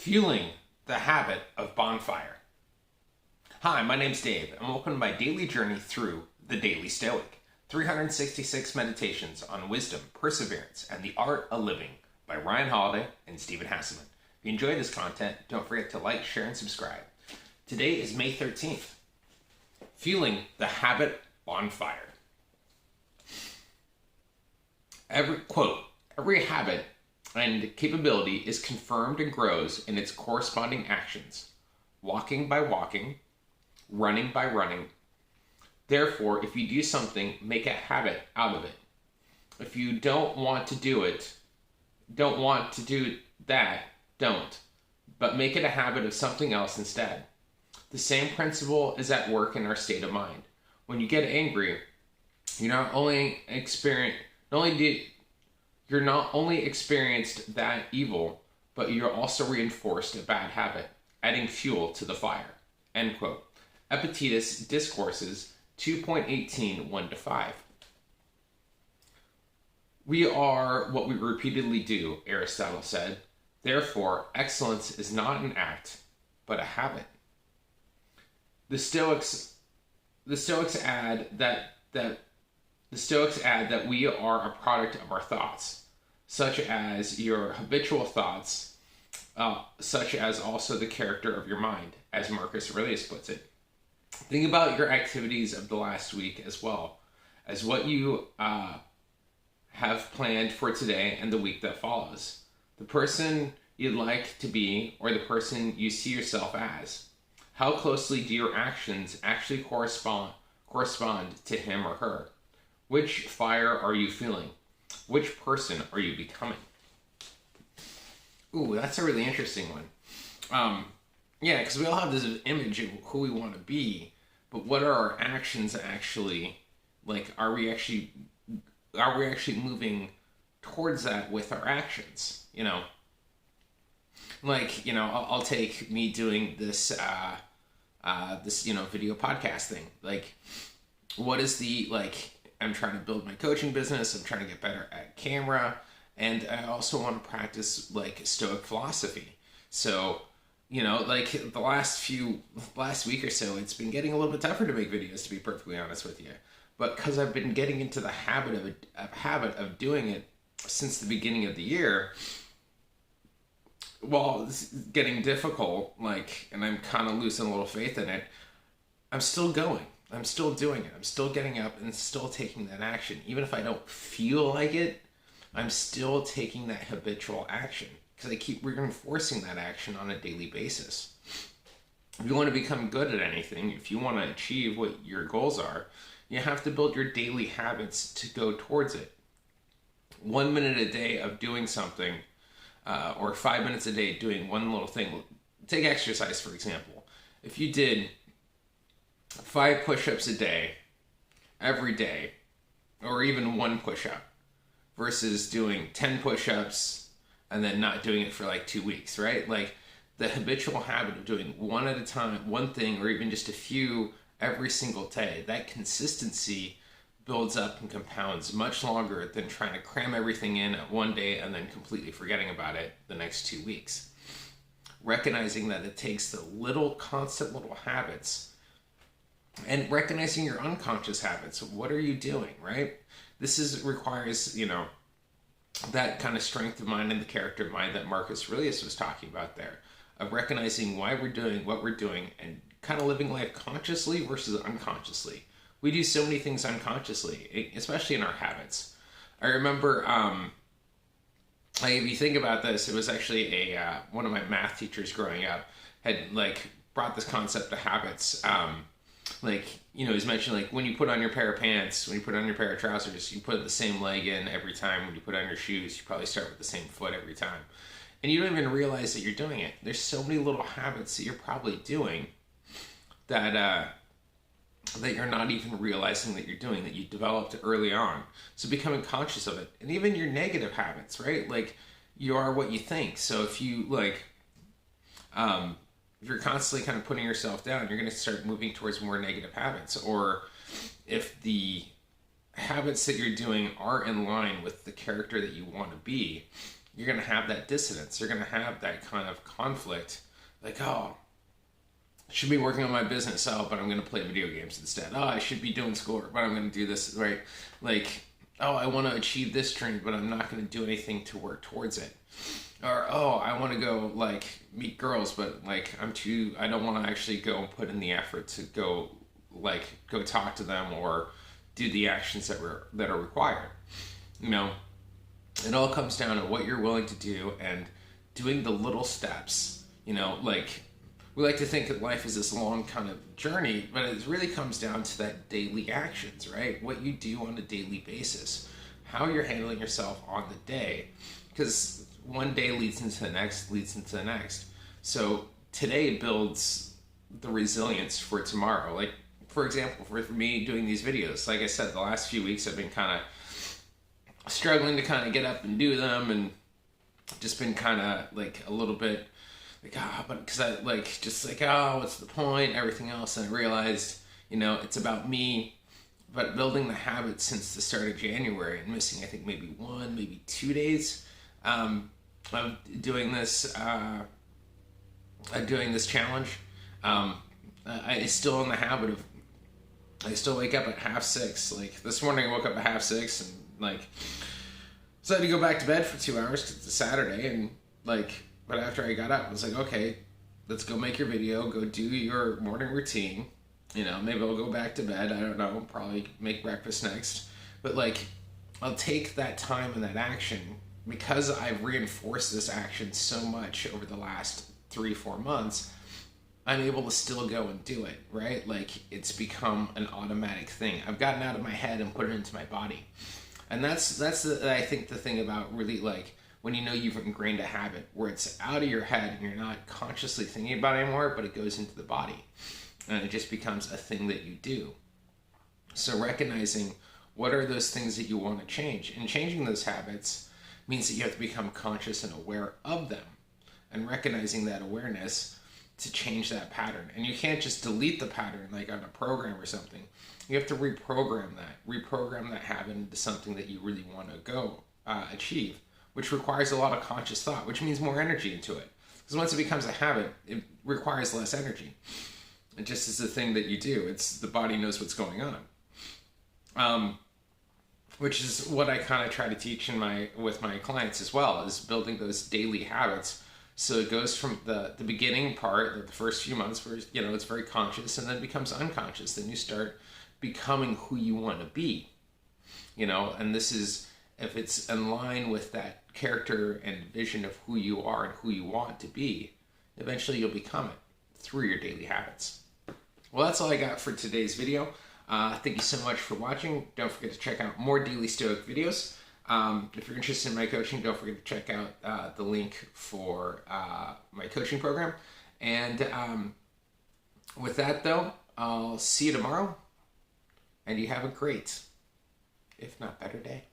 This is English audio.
Fueling the habit of bonfire. Hi, my name's Dave, and welcome to my daily journey through the Daily Stoic. 366 meditations on wisdom, perseverance, and the art of living by Ryan Holiday and Stephen Hasselman. If you enjoy this content, don't forget to like, share, and subscribe. Today is May 13th. Fueling the habit bonfire. Every habit and capability is confirmed and grows in its corresponding actions, walking by walking, running by running. Therefore, if you do something, make a habit out of it. If you don't want to do that, don't. But make it a habit of something else instead. The same principle is at work in our state of mind. When you get angry, you're not only experienced that evil, but you're also reinforced a bad habit, adding fuel to the fire. End quote. EPICTETUS, Discourses 2.18, 1-5. We are what we repeatedly do, Aristotle said. Therefore, excellence is not an act, but a habit. The Stoics add that we are a product of our thoughts, such as your habitual thoughts, such as also the character of your mind, as Marcus Aurelius puts it. Think about your activities of the last week as well as what you have planned for today and the week that follows. The person you'd like to be or the person you see yourself as. How closely do your actions actually correspond to him or her? Which fire are you feeling? Which person are you becoming? Ooh, that's a really interesting one. Yeah, because we all have this image of who we want to be, but what are our actions actually like? Are we actually moving towards that with our actions? I'll take me doing this video podcast thing. Like, what is I'm trying to build my coaching business. I'm trying to get better at camera. And I also want to practice Stoic philosophy. So, the last week or so, it's been getting a little bit tougher to make videos, to be perfectly honest with you. But because I've been getting into the habit of doing it since the beginning of the year, while it's getting difficult, and I'm kind of losing a little faith in it, I'm still going. I'm still doing it. I'm still getting up and still taking that action. Even if I don't feel like it, I'm still taking that habitual action because I keep reinforcing that action on a daily basis. If you want to become good at anything, if you want to achieve what your goals are, you have to build your daily habits to go towards it. 1 minute a day of doing something, or 5 minutes a day doing one little thing. Take exercise, for example. If you did 5 push-ups a day, every day, or even 1 push-up, versus doing 10 push-ups and then not doing it for 2 weeks, right? The habitual habit of doing one at a time, one thing, or even just a few every single day, that consistency builds up and compounds much longer than trying to cram everything in at one day and then completely forgetting about it the next 2 weeks. Recognizing that it takes the constant little habits and recognizing your unconscious habits. What are you doing, right? This requires, that kind of strength of mind and the character of mind that Marcus Aurelius was talking about there, of recognizing why we're doing what we're doing and kind of living life consciously versus unconsciously. We do so many things unconsciously, especially in our habits. I remember, if you think about this, it was actually one of my math teachers growing up had brought this concept of habits. He's mentioned when you put on your pair of pants, when you put on your pair of trousers, you put the same leg in every time. When you put on your shoes, you probably start with the same foot every time. And you don't even realize that you're doing it. There's so many little habits that you're probably doing that you're not even realizing that you're doing, that you developed early on. So becoming conscious of it. And even your negative habits, right? You are what you think. So if you if you're constantly kind of putting yourself down, you're going to start moving towards more negative habits. Or if the habits that you're doing are in line with the character that you want to be, you're going to have that dissonance. You're going to have that kind of conflict. Like, oh, I should be working on my business. Oh, but I'm going to play video games instead. Oh, I should be doing schoolwork, but I'm going to do this, right? Like, oh, I want to achieve this dream, but I'm not going to do anything to work towards it. Or, oh, I want to go, like, meet girls, but, like, I don't want to actually go and put in the effort to go talk to them or do the actions that are required. You know, it all comes down to what you're willing to do and doing the little steps. You know, like, we like to think that life is this long kind of journey, but it really comes down to that daily actions, right? What you do on a daily basis, how you're handling yourself on the day, because one day leads into the next, So today builds the resilience for tomorrow. Like, for example, for me doing these videos, like I said, the last few weeks I've been kind of struggling to kind of get up and do them, and just been kind of like a little bit like, but because I what's the point, everything else. And I realized, it's about me, but building the habit since the start of January and missing, I think, maybe 1, maybe 2 days of doing this challenge. I still in the habit of, I still wake up at 5:30. Like this morning I woke up at 5:30 and like decided to go back to bed for 2 hours because it's a Saturday, and but after I got up I was like, okay, let's go make your video, go do your morning routine. Maybe I'll go back to bed, I don't know, probably make breakfast next, but I'll take that time and that action because I've reinforced this action so much over the last 3-4 months. I'm able to still go and do it, right? It's become an automatic thing. I've gotten out of my head and put it into my body. And that's I think the thing about really when you've ingrained a habit where it's out of your head and you're not consciously thinking about it anymore, but it goes into the body and it just becomes a thing that you do. So recognizing what are those things that you want to change, and changing those habits means that you have to become conscious and aware of them, and recognizing that awareness to change that pattern. And you can't just delete the pattern like on a program or something. You have to reprogram that habit into something that you really want to go achieve, which requires a lot of conscious thought, which means more energy into it. Because once it becomes a habit, it requires less energy. It just is the thing that you do. It's the body knows what's going on. Which is what I kind of try to teach with my clients as well, is building those daily habits. So it goes from the beginning part, the first few months where, it's very conscious, and then it becomes unconscious. Then you start becoming who you want to be, and this is, if it's in line with that character and vision of who you are and who you want to be, eventually you'll become it through your daily habits. Well, that's all I got for today's video. Thank you so much for watching. Don't forget to check out more Daily Stoic videos. If you're interested in my coaching, don't forget to check out the link for my coaching program. And with that, though, I'll see you tomorrow. And you have a great, if not better, day.